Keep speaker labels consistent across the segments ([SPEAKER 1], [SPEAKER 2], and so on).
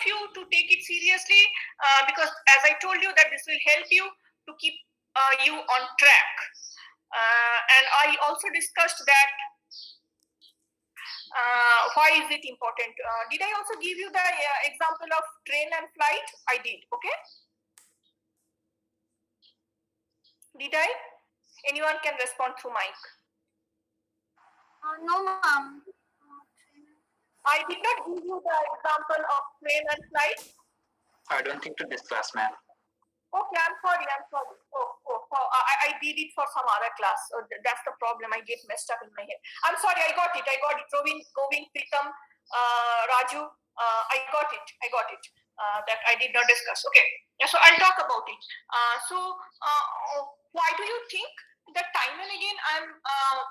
[SPEAKER 1] of you to take it seriously because as I told you that this will help you to keep you on track. And I also discussed that why is it important. Did I also give you the example of train and flight? I did, okay? Did I? Anyone can respond through mic.
[SPEAKER 2] No, ma'am.
[SPEAKER 1] I did not give you the example of train and flight.
[SPEAKER 3] I don't think to this class, ma'am.
[SPEAKER 1] Okay, I'm sorry. I did it for some other class. That's the problem. I get messed up in my head. I'm sorry. I got it. Govin, Pritam, Raju. I got it. That I did not discuss. Okay. Yeah, so I'll talk about it. Why do you think that time and again I'm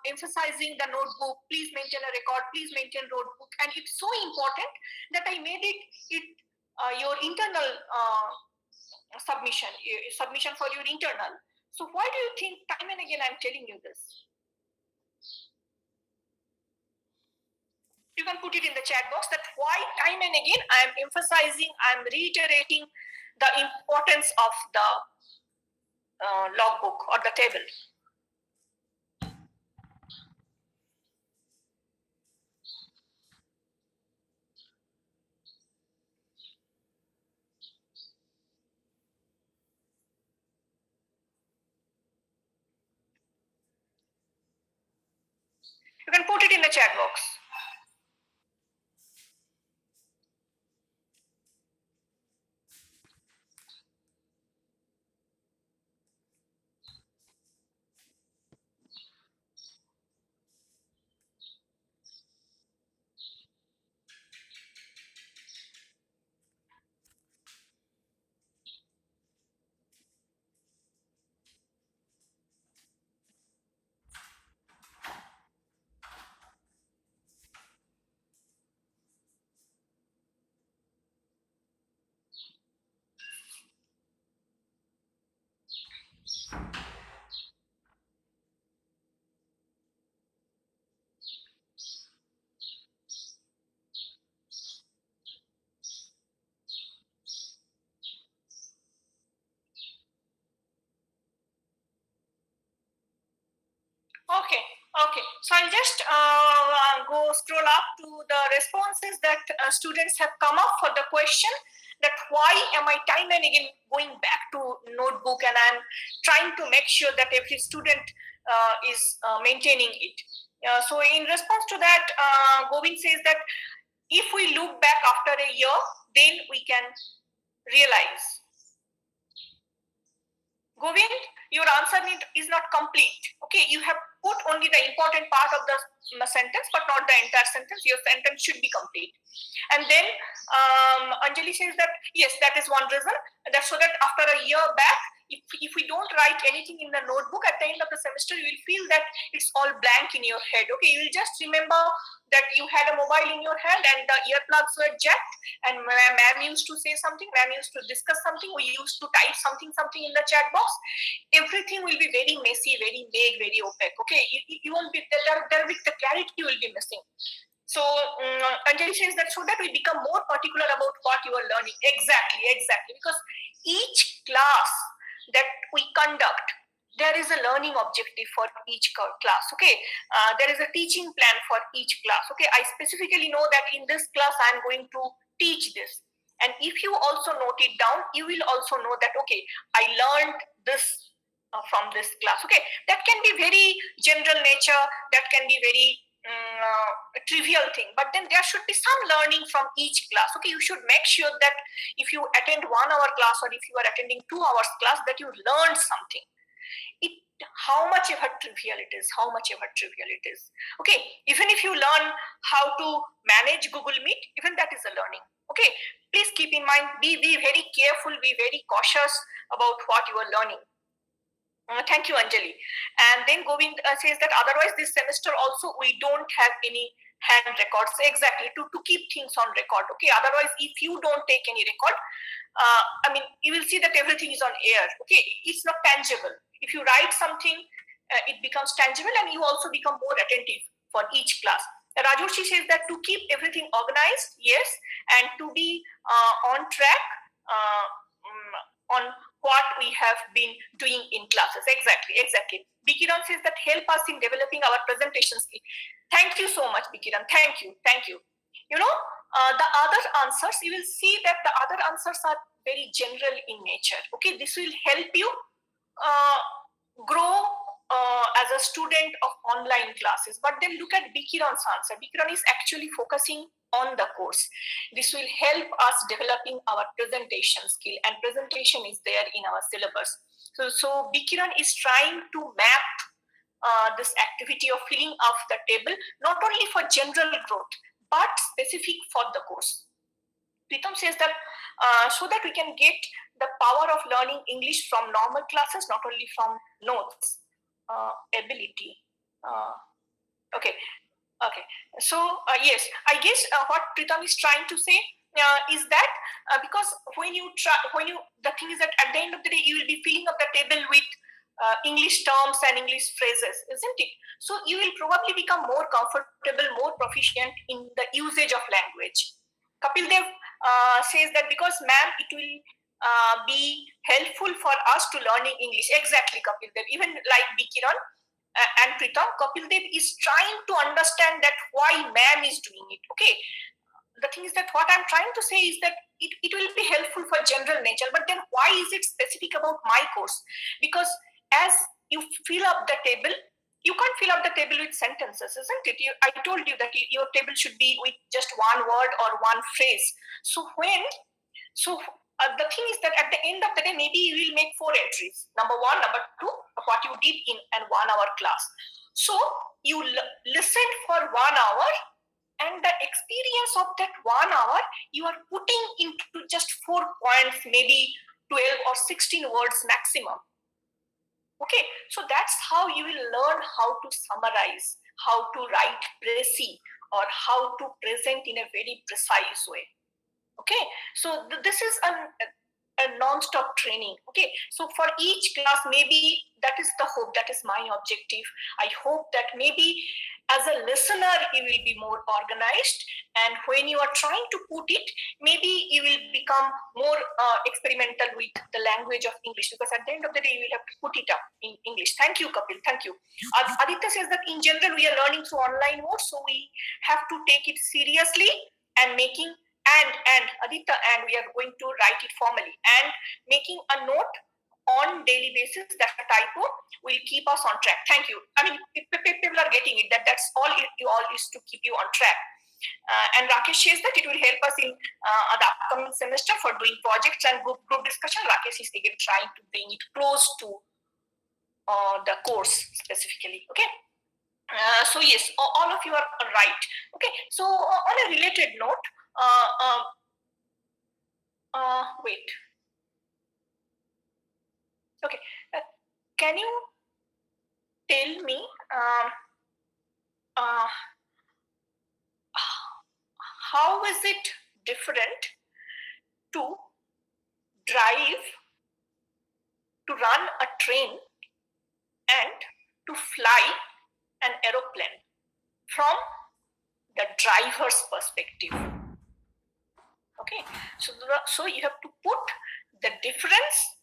[SPEAKER 1] emphasizing the notebook? Please maintain a record. Please maintain notebook. And it's so important that I made it your internal submission for your internal. So why do you think time and again I'm telling you this? You can put it in the chat box that why time and again I'm emphasizing, I'm reiterating the importance of the logbook or the table. You can put it in the chat box. Okay. So I'll just go scroll up to the responses that students have come up for the question that why am I time and again going back to notebook, and I'm trying to make sure that every student is maintaining it. So in response to that, Govind says that if we look back after a year, then we can realize. Govind, your answer is not complete. Okay, you have put only the important part of the sentence, but not the entire sentence. Your sentence should be complete. And then Anjali says that, yes, that is one reason. That's so that after a year back, if we don't write anything in the notebook at the end of the semester, you will feel that it's all blank in your head. Okay, you will just remember that you had a mobile in your hand and the earplugs were jacked, and ma'am used to say something, ma'am used to discuss something, we used to type something in the chat box. Everything will be very messy, very vague, very opaque. Okay, you won't be there with the clarity will be missing. So Anjali says that so that we become more particular about what you are learning. Exactly, because each class that we conduct, there is a learning objective for each class. Okay, there is a teaching plan for each class. Okay, I specifically know that in this class I am going to teach this, and if you also note it down, you will also know that okay, I learned this from this class. Okay, that can be very general nature, that can be very trivial thing, but then there should be some learning from each class. Okay, you should make sure that if you attend 1 hour class or if you are attending 2 hours class, that you learned something. How much ever trivial it is. Okay, even if you learn how to manage Google Meet, even that is a learning. Okay, please keep in mind, be very careful, be very cautious about what you are learning. Thank you, Anjali. And then Govind says that otherwise this semester also we don't have any hand records. Exactly, to keep things on record. Okay, otherwise if you don't take any record, you will see that everything is on air. Okay, it's not tangible. If you write something, it becomes tangible, and you also become more attentive for each class. Rajurshi says that to keep everything organized, yes, and to be on track on what we have been doing in classes. Exactly. Bikiran says that help us in developing our presentation skill. Thank you so much, Bikiran. Thank you. You know, the other answers, you will see that the other answers are very general in nature. Okay, this will help you grow as a student of online classes. But then look at Bikiran's answer. Bikiran is actually focusing on the course. This will help us developing our presentation skill, and presentation is there in our syllabus. So Bikiran is trying to map this activity of filling up the table, not only for general growth, but specific for the course. Pritam says that so that we can get the power of learning English from normal classes, not only from notes, ability. Okay. So yes, I guess what Pritam is trying to say is that because the thing is that at the end of the day, you will be filling up the table with English terms and English phrases, isn't it? So you will probably become more comfortable, more proficient in the usage of language. Kapil Dev says that because ma'am, it will be helpful for us to learning English. Exactly, Kapil Dev. Even like Bikiran and Pritam, Kapil Dev is trying to understand that why ma'am is doing it. Okay. The thing is that what I'm trying to say is that it will be helpful for general nature, but then why is it specific about my course? Because as you fill up the table, you can't fill up the table with sentences, isn't it? I told you that your table should be with just one word or one phrase. So the thing is that at the end of the day, maybe you will make 4 entries. Number 1, number 2, what you did in an 1-hour class. So you listen for 1 hour, and the experience of that 1 hour, you are putting into just 4 points, maybe 12 or 16 words maximum. Okay, so that's how you will learn how to summarize, how to write précis, or how to present in a very precise way. Okay, so this is a non-stop training. Okay, so for each class, maybe that is the hope, that is my objective. I hope that maybe as a listener you will be more organized, and when you are trying to put it, maybe you will become more experimental with the language of English, because at the end of the day you will have to put it up in English. Thank you, Kapil. Thank you. Aditya says that in general we are learning through online mode, so we have to take it seriously and making and Aditya, and we are going to write it formally, and making a note on daily basis that a typo will keep us on track. Thank you. I mean, people are getting it, that's all you all is to keep you on track. And Rakesh says that it will help us in the upcoming semester for doing projects and group discussion. Rakesh is again trying to bring it close to the course specifically. Okay. So yes, all of you are right. Okay. So on a related note, wait. Okay. Can you tell me how is it different to drive, to run a train, and to fly an aeroplane from the driver's perspective? Okay, so you have to put the difference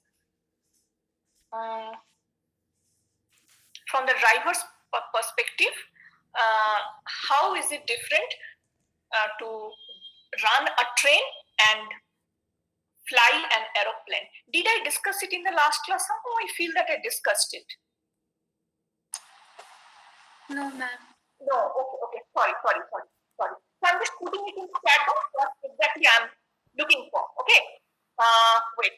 [SPEAKER 1] from the driver's perspective. How is it different to run a train and fly an aeroplane? Did I discuss it in the last class? Somehow I feel that I discussed it.
[SPEAKER 2] No, ma'am.
[SPEAKER 1] No, okay. Sorry. So I'm just putting it in the chat box. What exactly I'm looking for. Okay. Wait.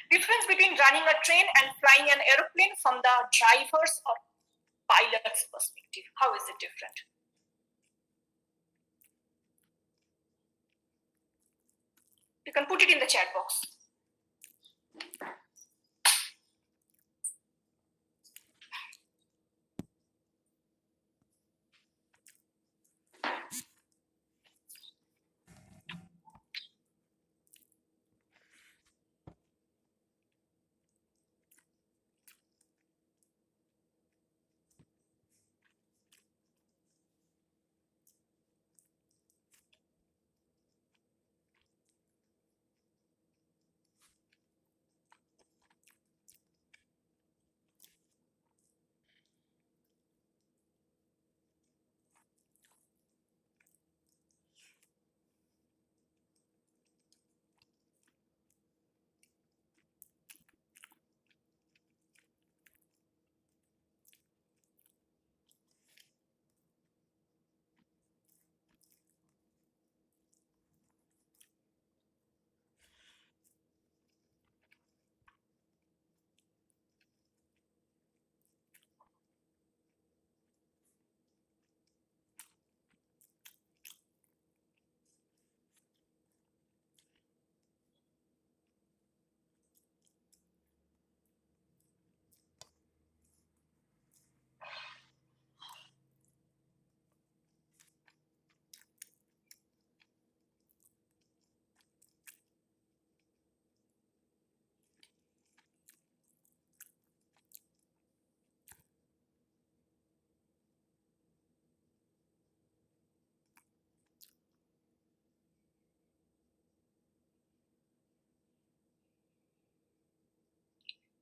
[SPEAKER 1] Difference between running a train and flying an aeroplane from the driver's or pilot's perspective. How is it different? You can put it in the chat box.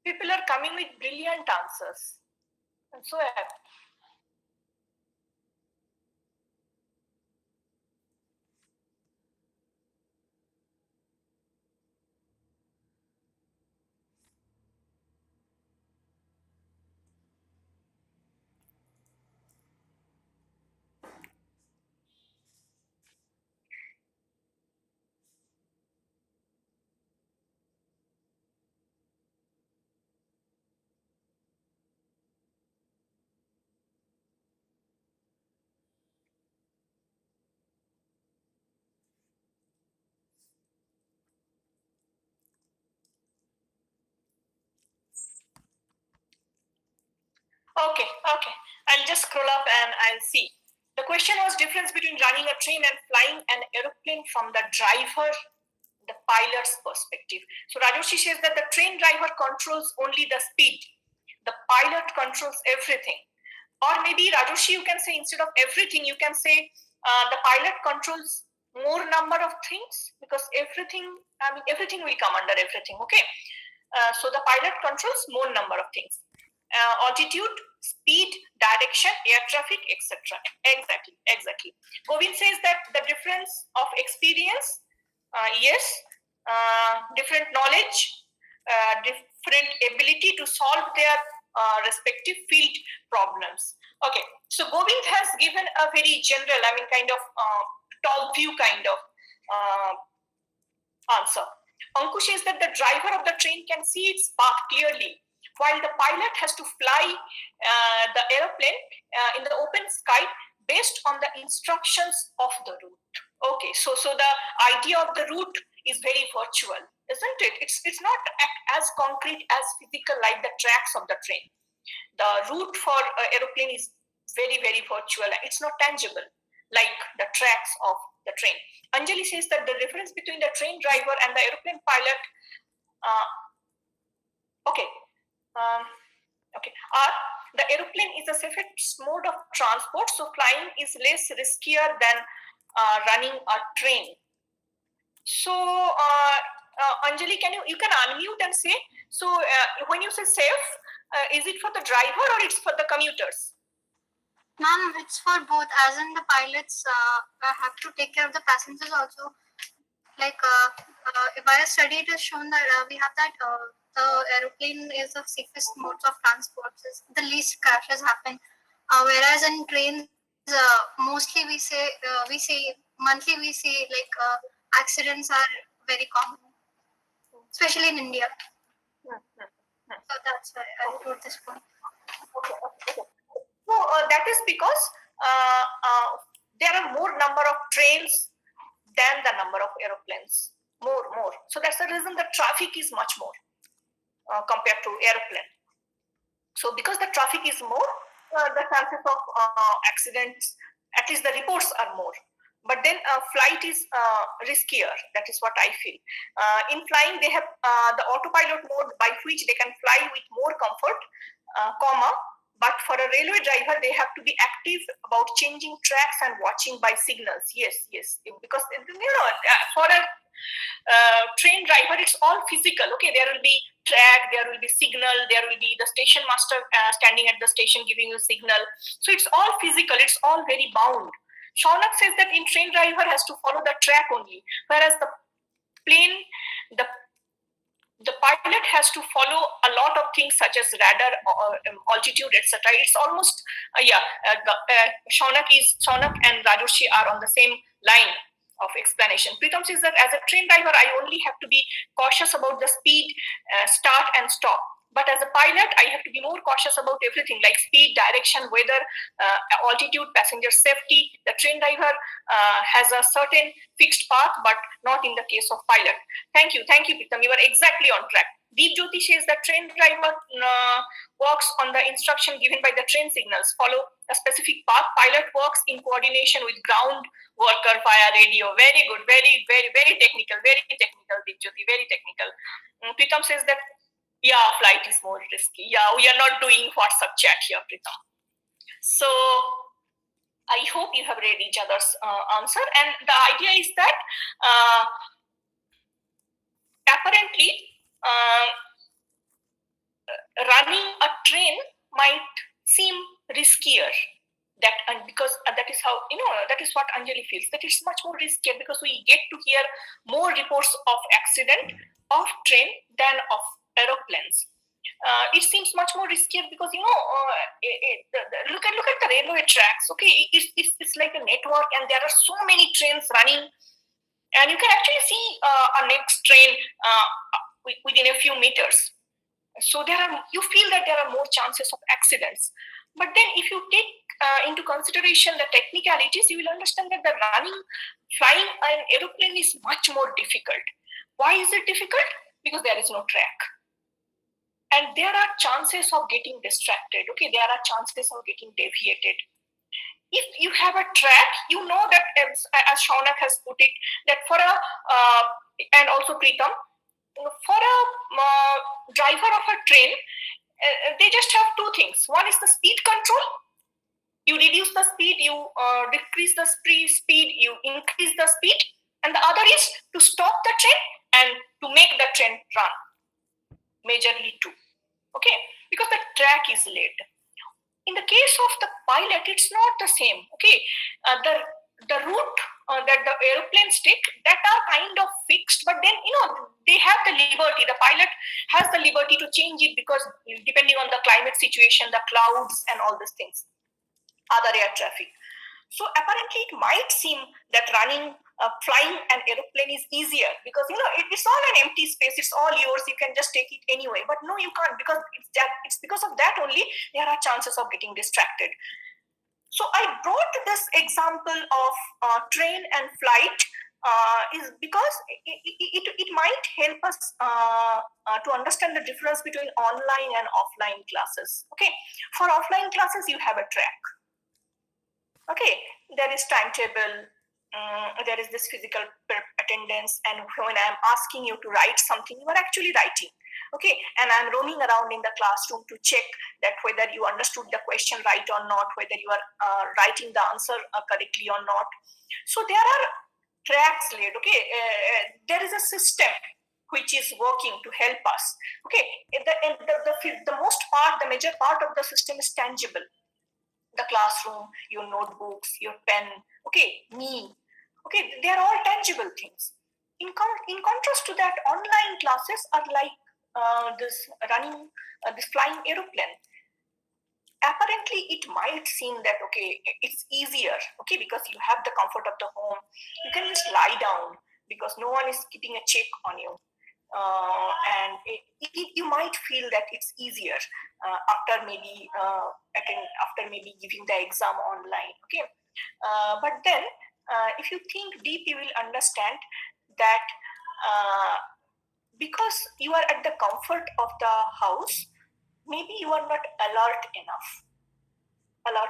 [SPEAKER 1] People are coming with brilliant answers. I'm so happy. Okay. I'll just scroll up and I'll see. The question was difference between running a train and flying an aeroplane from the driver, the pilot's perspective. So Rajoshi says that the train driver controls only the speed. The pilot controls everything. Or maybe Rajoshi, you can say instead of everything, you can say the pilot controls more number of things, because everything will come under everything. Okay. So the pilot controls more number of things. Altitude, speed, direction, air traffic, etc. Exactly. Govind says that the difference of experience, yes, different knowledge, different ability to solve their respective field problems. Okay, so Govind has given a very general, kind of top view kind of answer. Ankush says that the driver of the train can see its path clearly, while the pilot has to fly the aeroplane in the open sky based on the instructions of the route. Okay, so the idea of the route is very virtual, isn't it? It's not as concrete as physical like the tracks of the train. The route for aeroplane is very virtual. It's not tangible like the tracks of the train. Anjali says that the difference between the train driver and the aeroplane pilot. Okay. The aeroplane is the safest mode of transport, so flying is less riskier than running a train. So, Anjali, you can unmute and say, so when you say safe, is it for the driver or it's for the commuters?
[SPEAKER 2] Ma'am, it's for both. As in the pilots have to take care of the passengers also. Like by a study, it has shown that we have that the aeroplane is the safest mode of transport. The least crashes happen. Whereas in trains, mostly we say monthly we see like accidents are very common, especially in India. So that's why I wrote this point.
[SPEAKER 1] Okay. So that is because there are more number of trains than the number of aeroplanes. More. So that's the reason the traffic is much more compared to airplane. So because the traffic is more, the chances of accidents, at least the reports are more. But then flight is riskier. That is what I feel. In flying, they have the autopilot mode by which they can fly with more comfort, comma. But for a railway driver, they have to be active about changing tracks and watching by signals. Yes. Because for a train driver, it's all physical. Okay, there will be track, there will be signal, there will be the station master standing at the station giving you signal. So it's all physical. It's all very bound. Shaunak says that in train driver has to follow the track only, whereas the plane, the pilot has to follow a lot of things such as radar, altitude, etc. It's almost Shaunak and Rajoshi are on the same line of explanation. Pritam says that as a train driver, I only have to be cautious about the speed, start and stop. But as a pilot, I have to be more cautious about everything like speed, direction, weather, altitude, passenger safety. The train driver has a certain fixed path, but not in the case of pilot. Thank you, Pritam. You are exactly on track. Deep Jyoti says that train driver works on the instruction given by the train signals, follow a specific path. Pilot works in coordination with ground worker via radio. Very good, very technical, Deep Jyoti, very technical. Pritam says that, flight is more risky. We are not doing WhatsApp chat here, Pritam. So I hope you have read each other's answer. And the idea is that apparently running a train might seem riskier. And because that is how, that is what Anjali feels, that it's much more riskier because we get to hear more reports of accident of train than of aeroplanes. It seems much more riskier because look at the railway tracks. Okay, it's like a network, and there are so many trains running, and you can actually see a next train within a few meters. So you feel that there are more chances of accidents. But then if you take into consideration the technicalities, you will understand that flying an aeroplane is much more difficult. Why is it difficult? Because there is no track. And there are chances of getting distracted. Okay, there are chances of getting deviated. If you have a track, you know that, as Shaunak has put it, that and also Pritam, for a driver of a train, they just have two things. One is the speed control. You reduce the speed, you decrease the speed, you increase the speed. And the other is to stop the train and to make the train run. Majorly two. Okay, because the track is laid. In the case of the pilot, it's not the same. Okay, the route that the airplanes take, that are kind of fixed, but then they have the liberty. The pilot has the liberty to change it because depending on the climate situation, the clouds and all these things, other air traffic. So apparently it might seem that flying an aeroplane is easier because it's all an empty space, it's all yours, you can just take it anyway. But no, you can't, because it's because of that only there are chances of getting distracted. So I brought this example of train and flight is because it might help us to understand the difference between online and offline classes. Okay, for offline classes you have a track. Okay, there is timetable, there is this physical attendance, and when I'm asking you to write something, you are actually writing. Okay, and I'm roaming around in the classroom to check that whether you understood the question right or not, whether you are writing the answer correctly or not. So there are tracks laid. Okay, there is a system which is working to help us. Okay, the major part of the system is tangible. The classroom, your notebooks, your pen, okay, me, okay, they are all tangible things. In contrast to that, online classes are like this flying aeroplane. Apparently, it might seem that, okay, it's easier, okay, because you have the comfort of the home. You can just lie down because no one is keeping a check on you. and you might feel that it's easier after maybe giving the exam online. Okay, but then if you think deep, you will understand that because you are at the comfort of the house, maybe you are not alert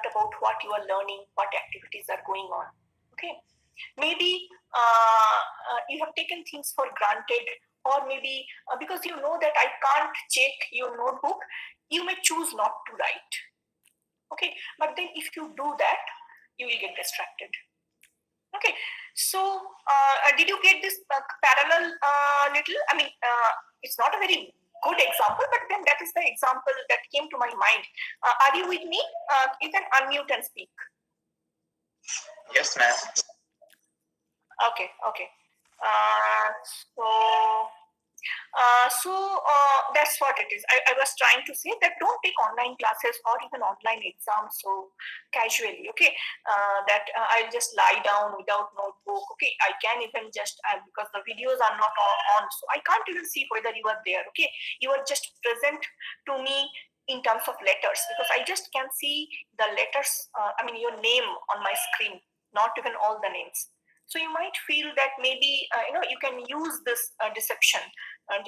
[SPEAKER 1] about what you are learning, what activities are going on. Okay, maybe you have taken things for granted, or maybe because you know that I can't check your notebook, you may choose not to write. Okay, but then if you do that, you will get distracted. Okay, so did you get this parallel little? I mean, it's not a very good example, but then that is the example that came to my mind. Are you with me? You can unmute and speak.
[SPEAKER 3] Yes, ma'am.
[SPEAKER 1] Okay, okay. So that's what it is. I was trying to say that don't take online classes or even online exams so casually. Okay, I'll just lie down without notebook. Okay, I can even just because the videos are not on, so I can't even see whether you are there. Okay, you are just present to me in terms of letters, because I just can see the letters. I mean your name on my screen, not even all the names. So you might feel that maybe you can use this deception and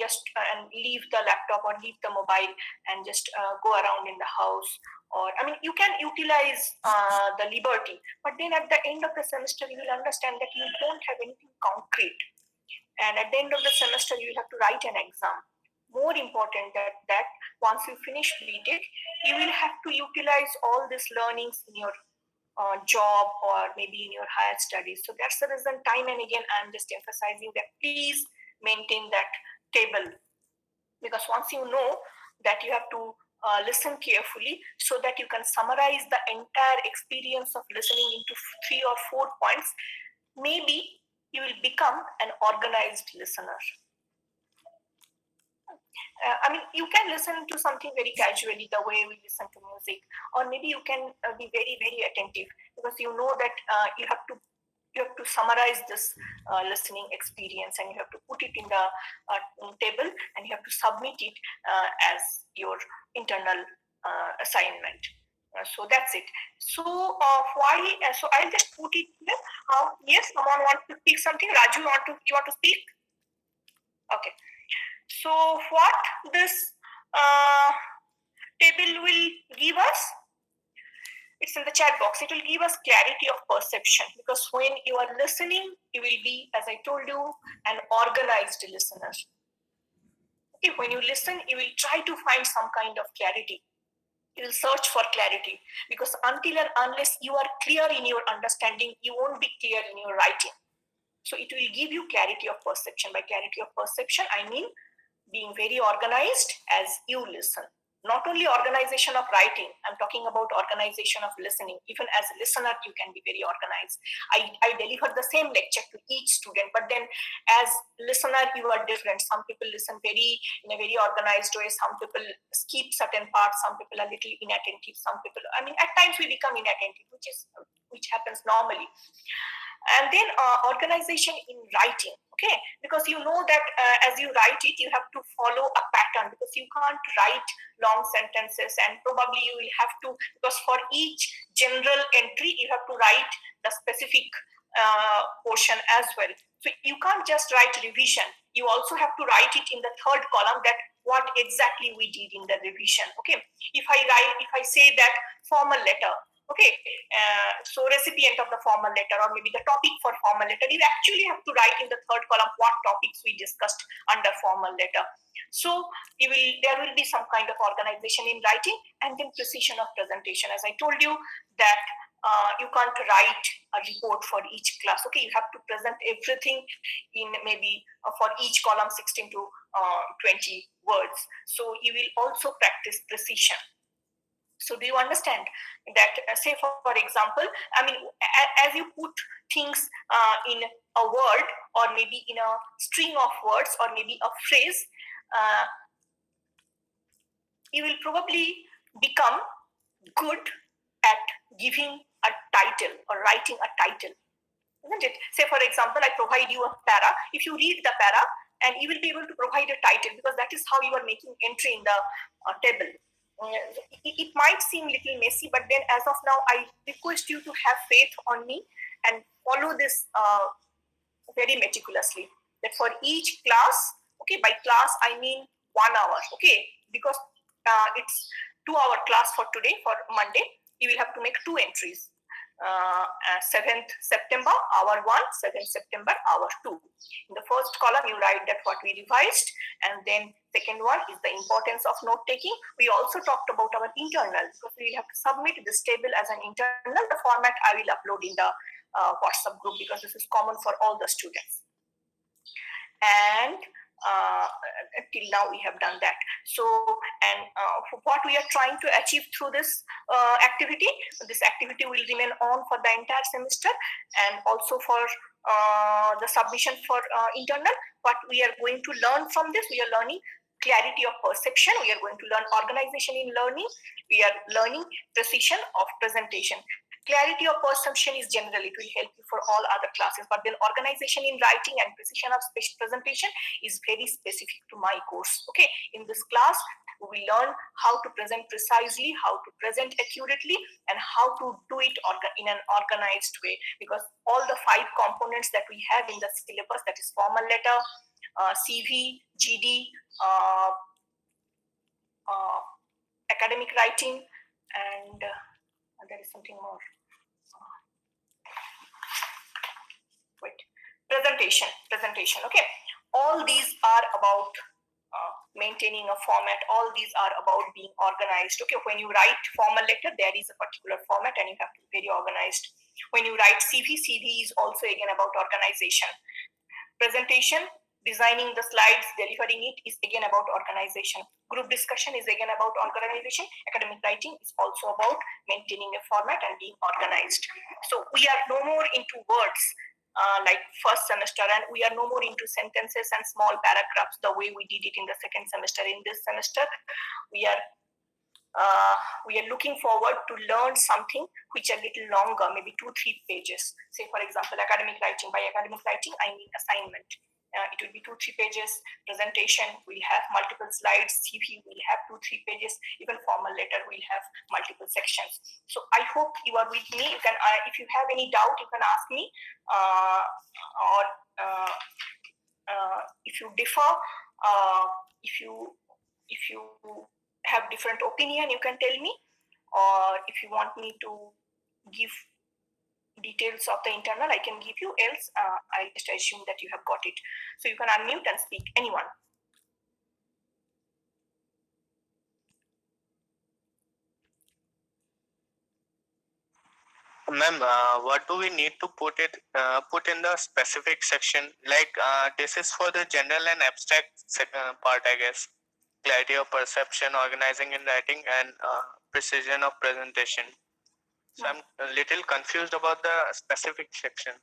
[SPEAKER 1] leave the laptop or leave the mobile and just go around in the house, or I mean you can utilize the liberty, but then at the end of the semester you will understand that you don't have anything concrete, and at the end of the semester you will have to write an exam. More important that once you finish BTech, you will have to utilize all these learnings in your job or maybe in your higher studies. So that's the reason time and again I'm just emphasizing that please maintain that table, because once you know that you have to listen carefully so that you can summarize the entire experience of listening into 3 or 4 points, maybe you will become an organized listener. I mean, you can listen to something very casually, the way we listen to music, or maybe you can be very, very attentive, because you know that you have to summarize this listening experience, and you have to put it in the table, and you have to submit it as your internal assignment. So that's it. So why? So I'll just put it here. Yes, someone wants to speak something. Raju, you want to speak? Okay. So what this table will give us? It's in the chat box. It will give us clarity of perception, because when you are listening, you will be, as I told you, an organized listener. Okay, when you listen, you will try to find some kind of clarity. You will search for clarity, because until and unless you are clear in your understanding, you won't be clear in your writing. So it will give you clarity of perception. By clarity of perception, I mean being very organized as you listen. Not only organization of writing, I'm talking about organization of listening. Even as a listener, you can be very organized. I deliver the same lecture to each student, but then as listener, you are different. Some people listen in a very organized way. Some people skip certain parts. Some people are little inattentive. Some people, I mean, at times we become inattentive, which happens normally. And then organization in writing. Okay, because you know that as you write it, you have to follow a pattern, because you can't write long sentences, and probably you will have to, because for each general entry you have to write the specific portion as well. So you can't just write revision, you also have to write it in the third column, that what exactly we did in the revision. Okay, if I say that formal letter, okay, so recipient of the formal letter, or maybe the topic for formal letter, you actually have to write in the third column what topics we discussed under formal letter. So there will be some kind of organization in writing, and then precision of presentation. As I told you that you can't write a report for each class. Okay, you have to present everything in maybe for each column 16 to 20 words. So you will also practice precision. So do you understand that, say for example, I mean, as you put things in a word, or maybe in a string of words, or maybe a phrase, you will probably become good at giving a title or writing a title, isn't it? Say for example, I provide you a para. If you read the para, and you will be able to provide a title, because that is how you are making entry in the table. It might seem little messy, but then as of now, I request you to have faith on me and follow this very meticulously. That for each class, okay, by class I mean 1 hour, okay, because it's 2-hour class for today, for Monday. You will have to make 2 entries. 7th September, hour 1, 7th September, hour 2. In the first column, you write that what we revised, and then second one is the importance of note taking. We also talked about our internal, because we will have to submit this table as an internal. The format I will upload in the WhatsApp group, because this is common for all the students. And till now we have done that. So, and what we are trying to achieve through this activity will remain on for the entire semester, and also for the submission for internal. What we are going to learn from this, we are learning clarity of perception, we are going to learn organization in learning, we are learning precision of presentation. Clarity of perception is general, it will help you for all other classes, but then organization in writing and precision of presentation is very specific to my course. Okay, in this class we learn how to present precisely, how to present accurately, and how to do it in an organized way, because all the 5 components that we have in the syllabus, that is formal letter, CV, GD, academic writing, and there is something more. Presentation. Okay, all these are about maintaining a format. All these are about being organized. Okay, when you write formal letter, there is a particular format, and you have to be very organized. When you write CV is also again about organization. Presentation, designing the slides, delivering it, is again about organization. Group discussion is again about organization. Academic writing is also about maintaining a format and being organized. So we are no more into words like first semester, and we are no more into sentences and small paragraphs the way we did it in the second semester. In this semester, we are looking forward to learn something which are a little longer, maybe 2-3 pages. Say, for example, academic writing. By academic writing, I mean assignment. It will be 2-3 pages. Presentation, we'll have multiple slides. CV, we'll have 2-3 pages. Even formal letter, we'll have multiple sections. So I hope you are with me. You can, if you have any doubt, you can ask me, or if you differ, if you have different opinion, you can tell me, or if you want me to give details of the internal, I can give you, else I just assume that you have got it. So you can unmute and speak, anyone.
[SPEAKER 3] Ma'am, what do we need to put in the specific section? Like this is for the general and abstract part, I guess. Clarity of perception, organizing in writing, and precision of presentation. So I'm a little confused about the specific section.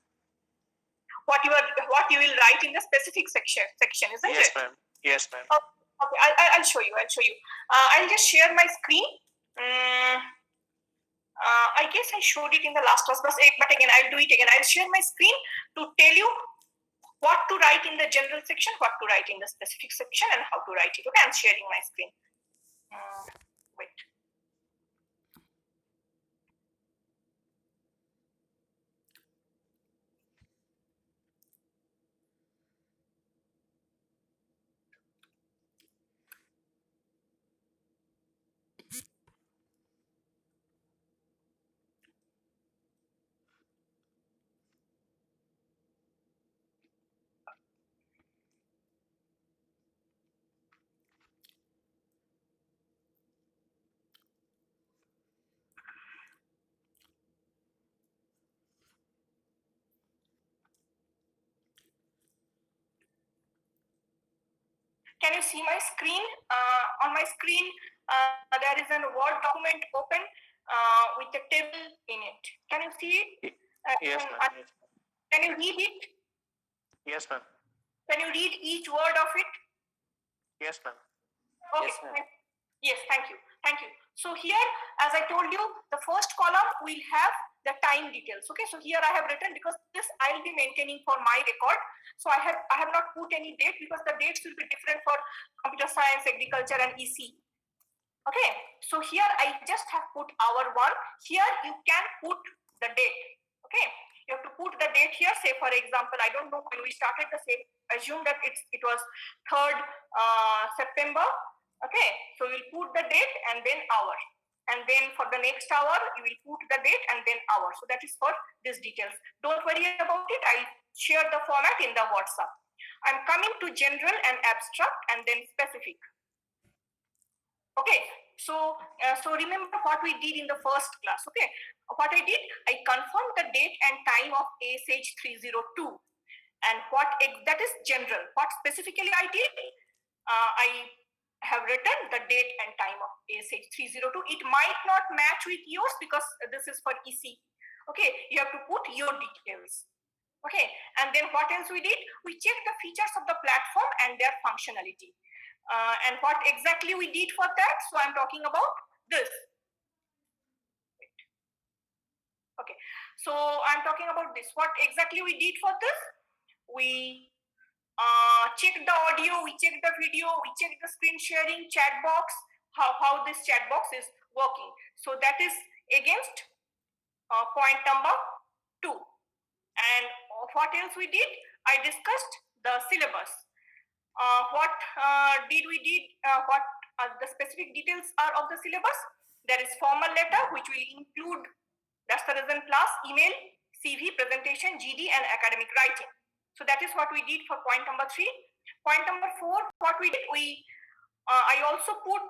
[SPEAKER 1] What you will write in the specific section, isn't it?
[SPEAKER 3] Yes, ma'am. Yes, ma'am.
[SPEAKER 1] Oh, okay, I'll show you. I'll just share my screen. I guess I showed it in the last class, but again, I'll do it again. I'll share my screen to tell you what to write in the general section, what to write in the specific section, and how to write it. Okay, I'm sharing my screen. Wait. Can you see my screen? On my screen, there is a Word document open with a table in it. Can you see it?
[SPEAKER 3] Yes, ma'am.
[SPEAKER 1] Can you read it?
[SPEAKER 3] Yes, ma'am.
[SPEAKER 1] Can you read each word of it?
[SPEAKER 3] Yes, ma'am.
[SPEAKER 1] Okay.
[SPEAKER 3] Yes, ma'am.
[SPEAKER 1] Yes, thank you. So here, as I told you, the first column will have the time details. Okay, so here I have written, because this I'll be maintaining for my record. So I have not put any date, because the dates will be different for computer science, agriculture, and EC. Okay, so here I just have put hour 1. Here you can put the date. Okay, you have to put the date here. Say for example, I don't know when we started the same. Assume that it was 3rd September. Okay, so we'll put the date and then hour. And then for the next hour, you will put the date and then hour. So that is for these details. Don't worry about it. I'll share the format in the WhatsApp. I'm coming to general and abstract and then specific. Okay, so remember what we did in the first class. Okay, what I did, I confirmed the date and time of ASH-302, and that is general. What specifically I did, I have written the date and time of ASH-302. It might not match with yours because this is for EC. Okay, you have to put your details. Okay, and then what else we did? We checked the features of the platform and their functionality. And what exactly we did for that? So I'm talking about this. Okay, so I'm talking about this. What exactly we did for this? We checked the audio, we checked the video, we checked the screen sharing, chat box, how this chat box is working. So that is against point number 2. And what else we did? I discussed the syllabus. What did we did? What the specific details are of the syllabus? There is formal letter, which will include Rastarazan class, email, CV, presentation, GD, and academic writing. So that is what we did for point number 3. Point number 4, what we did, I also put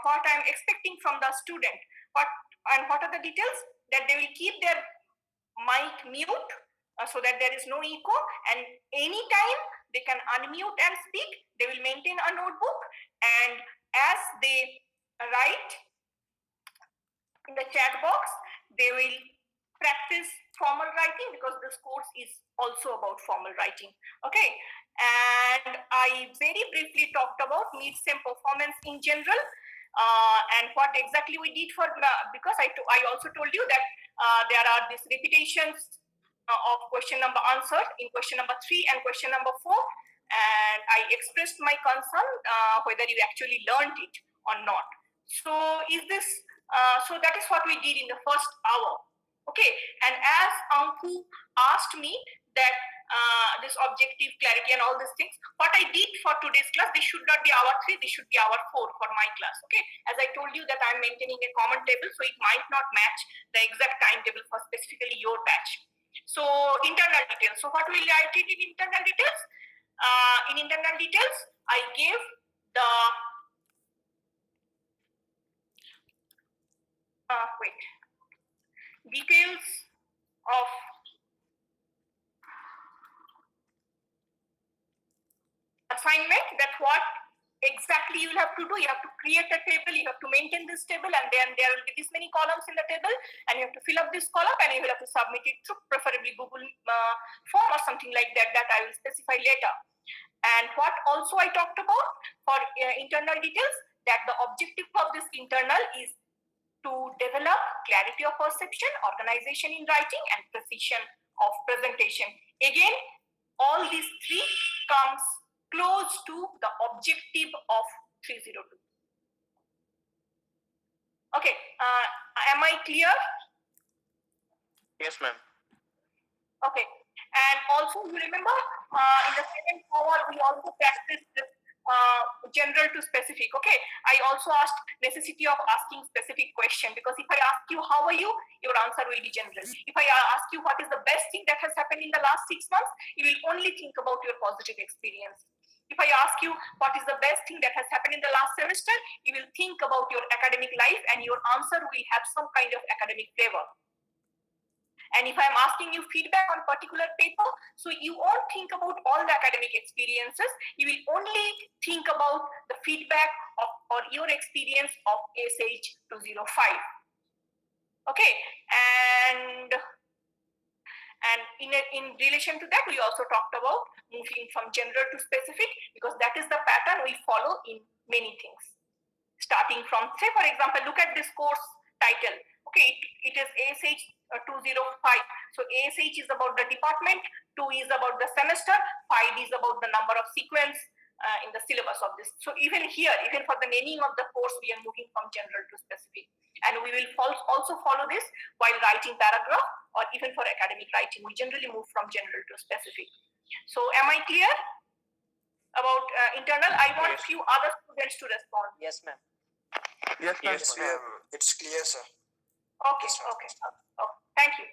[SPEAKER 1] what I'm expecting from the student. What are the details? That they will keep their mic mute so that there is no echo, and anytime they can unmute and speak. They will maintain a notebook, and as they write in the chat box, they will practice formal writing, because this course is also about formal writing. Okay, and I very briefly talked about mid-sem performance in general, and what exactly we did for, because I also told you that there are these repetitions of question number answered in question number 3 and question number 4, and I expressed my concern whether you actually learned it or not. So so that is what we did in the first hour. Okay, and as Anku asked me that this objective, clarity, and all these things, what I did for today's class, this should not be hour 3, this should be hour 4 for my class. Okay, as I told you that I'm maintaining a common table, so it might not match the exact timetable for specifically your batch. So internal details. So what will I did in internal details? In internal details, I gave the details of assignment, that what exactly you will have to do. You have to create a table, you have to maintain this table, and then there will be this many columns in the table, and you have to fill up this column, and you will have to submit it through preferably Google form or something like that, that I will specify later. And what also I talked about for internal details, that the objective of this internal is to develop clarity of perception, organization in writing, and precision of presentation. Again, all these 3 comes close to the objective of 302. Okay, am I clear?
[SPEAKER 3] Yes, ma'am.
[SPEAKER 1] Okay, and also you remember in the second hour we also practiced this general to specific. Okay, I also asked necessity of asking specific question, because if I ask you how are you, your answer will be general. If I ask you what is the best thing that has happened in the last 6 months, you will only think about your positive experience. If I ask you what is the best thing that has happened in the last semester, you will think about your academic life, and your answer will have some kind of academic flavor. And if I'm asking you feedback on particular paper, so you won't think about all the academic experiences, you will only think about the feedback of or your experience of ASH-205. Okay, and in relation to that, we also talked about moving from general to specific, because that is the pattern we follow in many things. Starting from, say for example, look at this course title. Okay, it is ASH-205. So ASH is about the department, 2 is about the semester, 5 is about the number of sequence in the syllabus of this. So even here, even for the naming of the course, we are moving from general to specific. And we will also follow this while writing paragraph or even for academic writing. We generally move from general to specific. So am I clear about internal? I want few other students to respond.
[SPEAKER 4] Yes, ma'am.
[SPEAKER 3] Yes,
[SPEAKER 5] Yes, ma'am. It's clear, sir.
[SPEAKER 1] Okay,
[SPEAKER 5] Yes, ma'am.
[SPEAKER 1] okay. Thank you.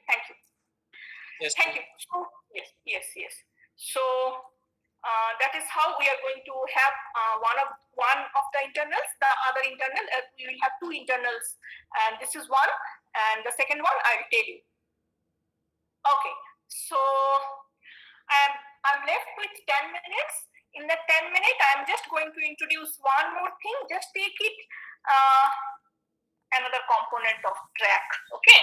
[SPEAKER 5] Yes,
[SPEAKER 1] Thank you. So, yes. So that is how we are going to have one of the internals. The other internal, we will have 2 internals, and this is one, and the second one I'll tell you. Okay. So I'm left with 10 minutes. In the 10 minutes, I'm just going to introduce one more thing. Just take it another component of track. Okay.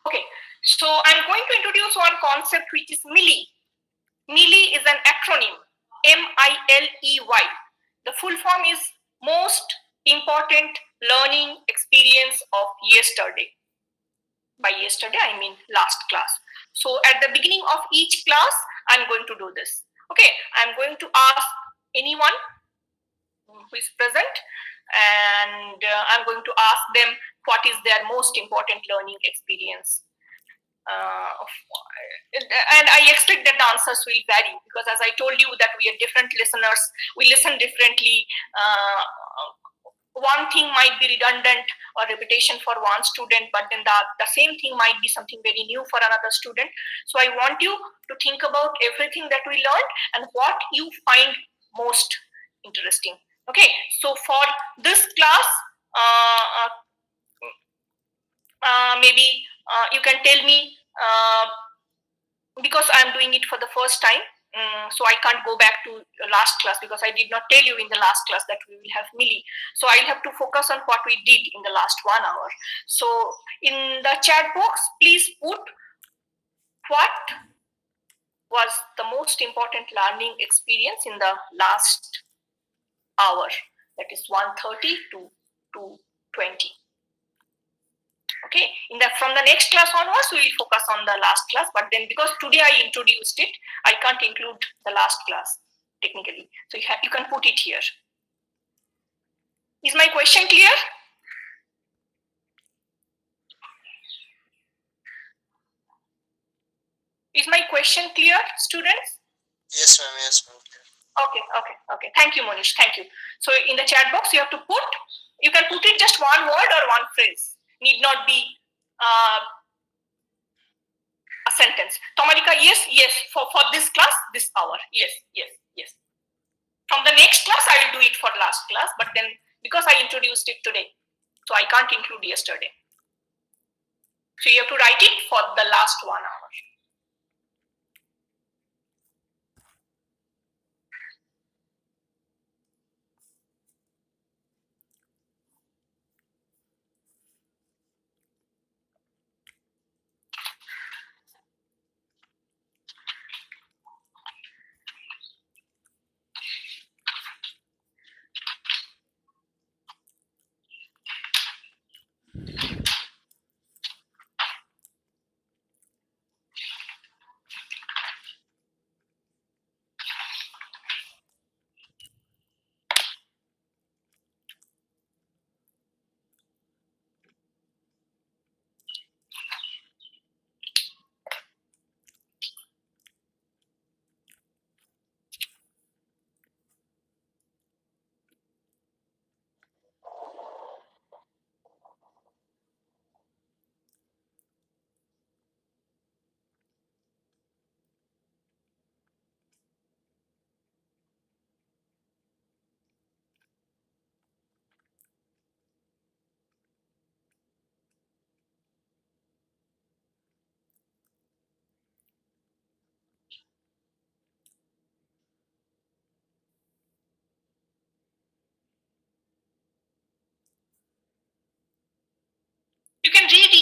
[SPEAKER 1] Okay, so I'm going to introduce one concept which is MILEY. MILEY is an acronym, MILEY. The full form is Most Important Learning Experience of Yesterday. By yesterday, I mean last class. So at the beginning of each class, I'm going to do this. Okay, I'm going to ask anyone who is present, and I'm going to ask them what is their most important learning experience. And I expect that the answers will vary because, as I told you, that we are different listeners. We listen differently. One thing might be redundant or repetition for one student, but then the same thing might be something very new for another student. So I want you to think about everything that we learned and what you find most interesting. Okay, so for this class, maybe you can tell me, because I'm doing it for the first time, so I can't go back to last class because I did not tell you in the last class that we will have MILEY. So I'll have to focus on what we did in the last 1 hour. So in the chat box, please put what was the most important learning experience in the last hour, that is 1:30 to 2:20. Okay, from the next class onwards, we will focus on the last class, but then because today I introduced it, I can't include the last class technically. So you can put it here. Is my question clear? Is my question clear, students?
[SPEAKER 5] Yes, ma'am. Yes, ma'am.
[SPEAKER 1] Okay. Thank you, Monish. Thank you. So in the chat box, you can put it just one word or one phrase. Need not be a sentence. Tomarika, yes. For this class, this hour. Yes. From the next class, I will do it for last class, but then because I introduced it today, so I can't include yesterday. So you have to write it for the last 1 hour.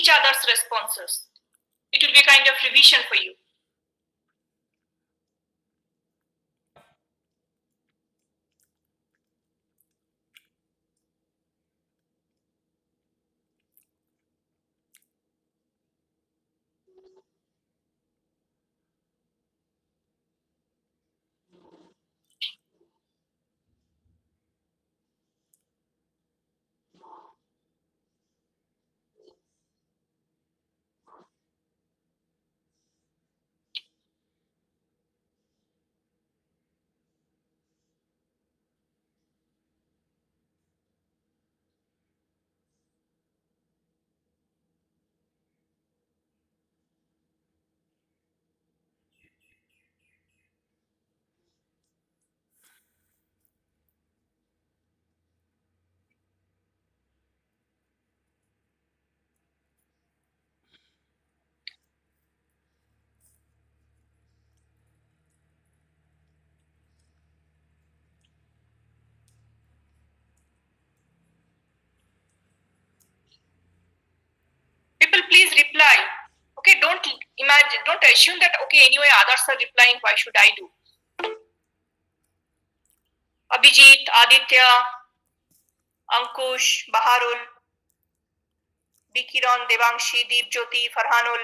[SPEAKER 1] each other's responses. It will be a kind of revision for you. People, please reply. Okay, don't imagine, don't assume that, okay, anyway, others are replying, why should I do? Abhijit, Aditya, Ankush, Baharul, Bikiran, Devangshi, Deep Jyoti, Farhanul,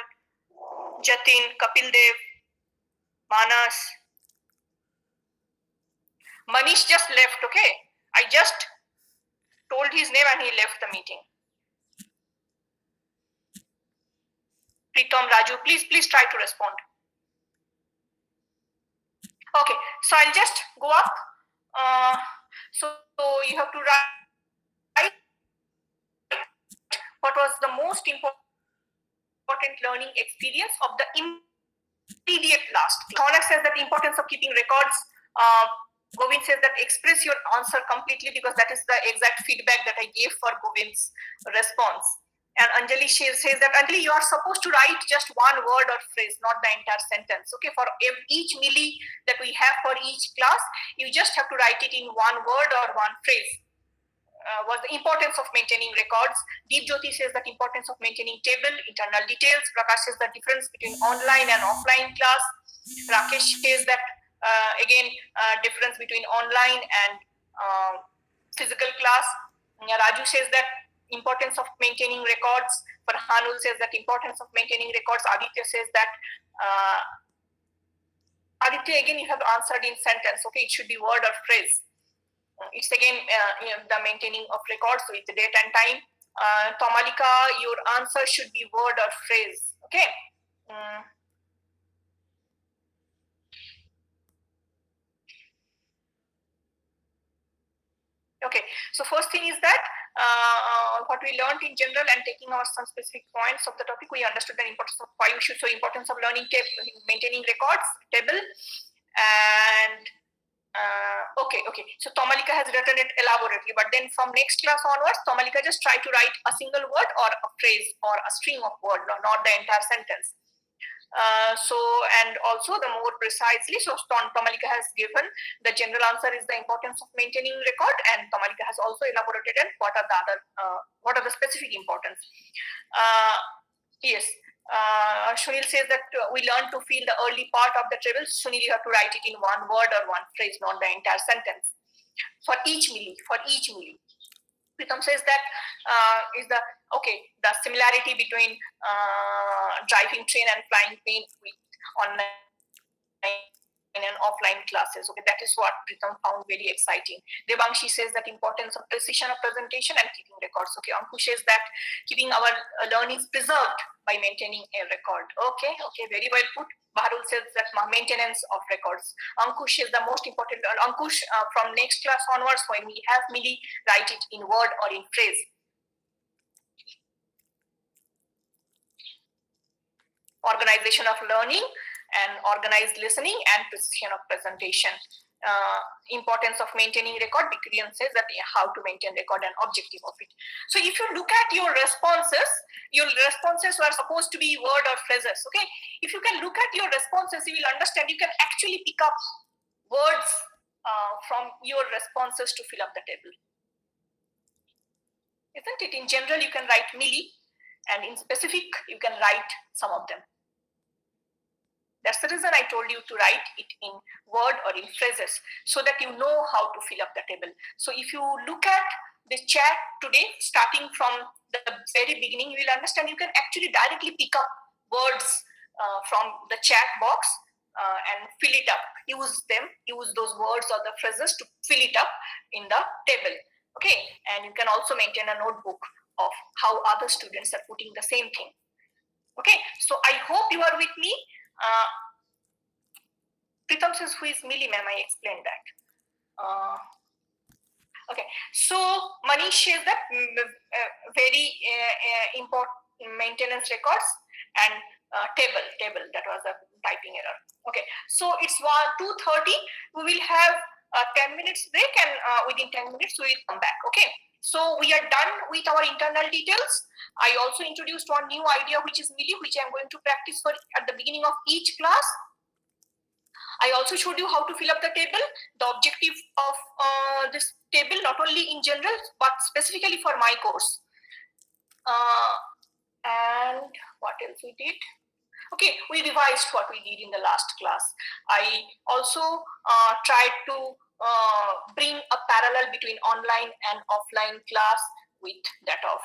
[SPEAKER 1] Jatin, Kapil Dev, Manas. Manish just left, okay? I just told his name and he left the meeting. Pritam, Raju, please try to respond. Okay, so I'll just go up. So you have to write what was the most important learning experience of the immediate last. Thonak says that the importance of keeping records. Govind says that express your answer completely, because that is the exact feedback that I gave for Govind's response. And Anjali says that, Anjali, you are supposed to write just one word or phrase, not the entire sentence. Okay, for each milli that we have for each class, you just have to write it in one word or one phrase. Was the importance of maintaining records. Deep Jyoti says that importance of maintaining table, internal details. Prakash says the difference between online and offline class. Rakesh says that, again, difference between online and physical class. Raju says that importance of maintaining records. Farhanul says that importance of maintaining records. Aditya says that, Aditya, again, you have answered in sentence. Okay, it should be word or phrase. It's again the maintaining of records, so it's the date and time. Tomalika, your answer should be word or phrase. Okay. Okay, so first thing is that what we learned in general, and taking out some specific points of the topic, we understood the importance of why we should, so importance of learning maintaining records table. And okay, so Tomalika has written it elaborately, but then from next class onwards, Tomalika just try to write a single word or a phrase or a string of words, not the entire sentence. So, and also the more precisely, so Tomalika has given the general answer is the importance of maintaining record, and Tomalika has also elaborated on what are the other, what are the specific importance. Yes. Sunil says that we learn to feel the early part of the table. Sunil, you have to write it in one word or one phrase, not the entire sentence. For each milli. Pritam says that is the similarity between driving train and flying plane with online and offline classes. Okay, that is what Pritam found very exciting. Devangshi says that importance of precision of presentation and keeping records. Okay, Ankush says that keeping our learnings preserved by maintaining a record. Okay, very well put. Baharul says that maintenance of records. Ankush is the most important. Ankush, from next class onwards, when we have milli, write it in word or in phrase. Organization of learning and organized listening and precision of presentation. Importance of maintaining record. Bikrian says that how to maintain record and objective of it. So if you look at your responses were supposed to be word or phrases. Okay, if you can look at your responses, you will understand you can actually pick up words from your responses to fill up the table, isn't it? In general, you can write milli, and in specific you can write some of them. That's the reason I told you to write it in word or in phrases, so that you know how to fill up the table. So if you look at the chat today, starting from the very beginning, you will understand you can actually directly pick up words from the chat box and fill it up. Use those words or the phrases to fill it up in the table. Okay, and you can also maintain a notebook of how other students are putting the same thing. Okay, so I hope you are with me. Pritam says, who is Millie, ma'am? I explained that. Okay, so Manish says that very important maintenance records and table. That was a typing error. Okay, so it's 2:30. We will have 10 minutes break, and within 10 minutes we will come back. Okay, so we are done with our internal details. I also introduced one new idea, which is Millie, which I'm going to practice for at the beginning of each class. I also showed you how to fill up the table, the objective of this table, not only in general, but specifically for my course. And what else we did? Okay, we revised what we did in the last class. I also tried to bring a parallel between online and offline class with that of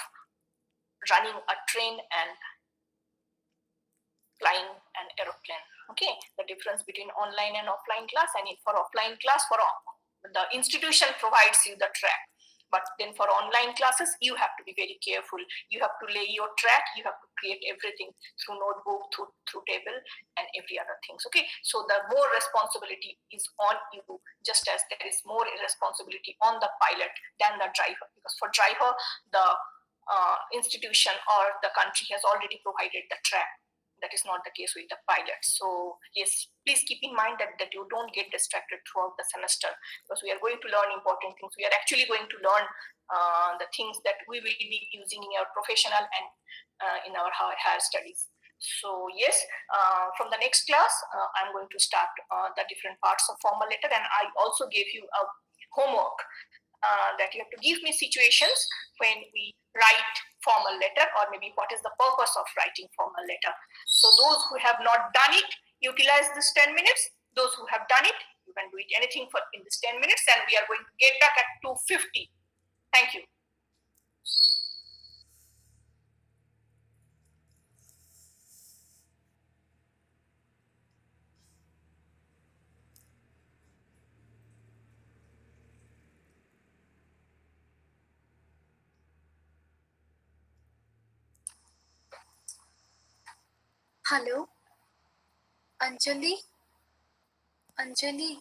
[SPEAKER 1] running a train and flying an aeroplane. Okay, the difference between online and offline class, and for offline class, the institution provides you the track, but then for online classes you have to be very careful. You have to lay your track, you have to create everything through notebook, through table, and every other things. Okay, so the more responsibility is on you, just as there is more responsibility on the pilot than the driver, because for driver the institution or the country has already provided the track. That is not the case with the pilot. So yes, please keep in mind that you don't get distracted throughout the semester, because we are going to learn important things. We are actually going to learn the things that we will be using in our professional and in our higher studies. So yes, from the next class, I'm going to start the different parts of formal letter, and I also gave you a homework that you have to give me situations when we write formal letter, or maybe what is the purpose of writing formal letter. So those who have not done it, utilize this 10 minutes. Those who have done it, you can do it anything in this 10 minutes, and we are going to get back at 2:50. Thank you.
[SPEAKER 2] Hello, Anjali. Anjali,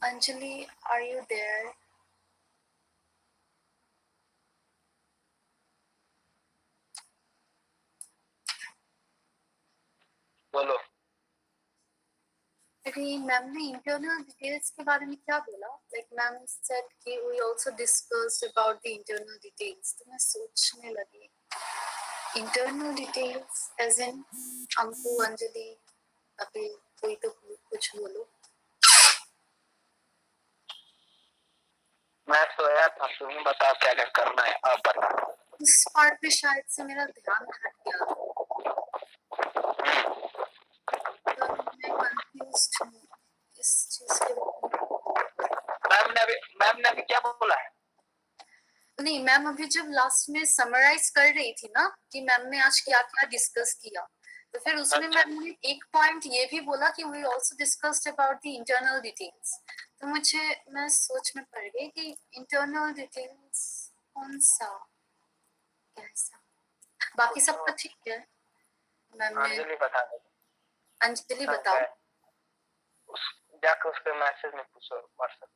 [SPEAKER 2] Anjali, are you there?
[SPEAKER 3] बोलो.
[SPEAKER 2] अरे ma'am ने internal details के बारे में क्या बोला? Like ma'am said कि we also discussed about the internal details. तो मैं सोचने लगी इंटरनल डिटेल्स एज इन हमको अंजलि अभी कोई तो कुछ बोलो.
[SPEAKER 3] मैं सोया था, तुम्हें बता क्या क्या करना है, आप बता.
[SPEAKER 2] उस पार्ट पे शायद से मेरा ध्यान हट गया. मैं कंफ्यूज्ड हूँ इस चीज के बारे में.
[SPEAKER 3] मैम ने अभी क्या बोला है?
[SPEAKER 2] नहीं, मैम अभी जब लास्ट में समराइज कर रही थी ना कि मैम ने आज क्या क्या डिस्कस किया, तो फिर उसमें मैम ने एक पॉइंट ये भी बोला कि we also discussed about the internal details. तो मैं सोच में पड़ गई कि इंटरनल डिटेल्स कौन सा कैसा. बाकी सब तो ठीक है. मैम ने अंजलि बताओ.
[SPEAKER 3] जाकर उसके मैसेज में पूछो व्हाट्सएप.